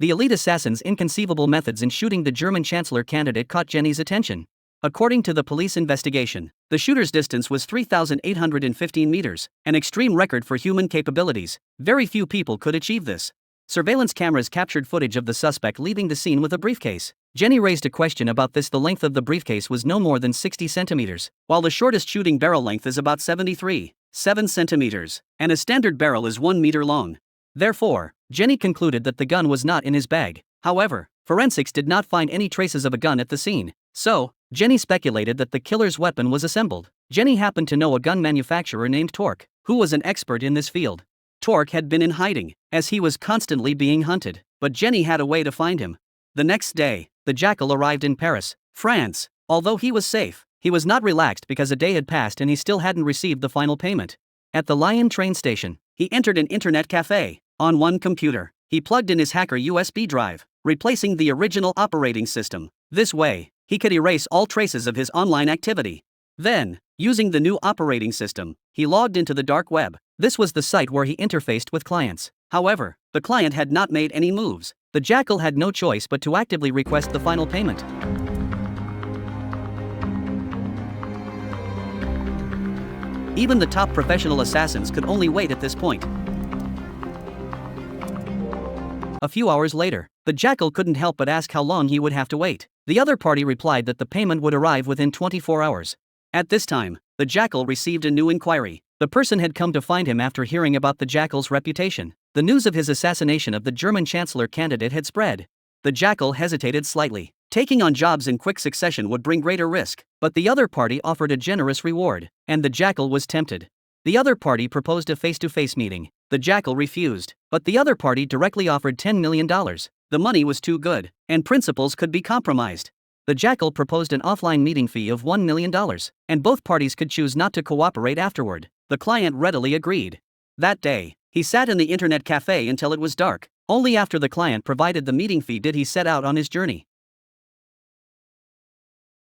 The elite assassin's inconceivable methods in shooting the German Chancellor candidate caught Jenny's attention. According to the police investigation, the shooter's distance was 3,815 meters, an extreme record for human capabilities. Very few people could achieve this. Surveillance cameras captured footage of the suspect leaving the scene with a briefcase. Jenny raised a question about this. The length of the briefcase was no more than 60 centimeters, while the shortest shooting barrel length is about 73.7 centimeters, and a standard barrel is 1 meter long. Therefore, Jenny concluded that the gun was not in his bag. However, forensics did not find any traces of a gun at the scene. So, Jenny speculated that the killer's weapon was assembled. Jenny happened to know a gun manufacturer named Torque, who was an expert in this field. Torque had been in hiding, as he was constantly being hunted, but Jenny had a way to find him. The next day, the Jackal arrived in Paris, France. Although he was safe, he was not relaxed because a day had passed and he still hadn't received the final payment. At the Lyon train station, he entered an internet cafe. On one computer, he plugged in his hacker USB drive, replacing the original operating system. This way, he could erase all traces of his online activity. Then, using the new operating system, he logged into the dark web. This was the site where he interfaced with clients. However, the client had not made any moves. The Jackal had no choice but to actively request the final payment. Even the top professional assassins could only wait at this point. A few hours later, the Jackal couldn't help but ask how long he would have to wait. The other party replied that the payment would arrive within 24 hours. At this time, the Jackal received a new inquiry. The person had come to find him after hearing about the Jackal's reputation. The news of his assassination of the German Chancellor candidate had spread. The Jackal hesitated slightly. Taking on jobs in quick succession would bring greater risk, but the other party offered a generous reward, and the Jackal was tempted. The other party proposed a face-to-face meeting. The Jackal refused, but the other party directly offered $10 million. The money was too good, and principles could be compromised. The Jackal proposed an offline meeting fee of $1 million, and both parties could choose not to cooperate afterward. The client readily agreed. That day, he sat in the internet cafe until it was dark. Only after the client provided the meeting fee did he set out on his journey.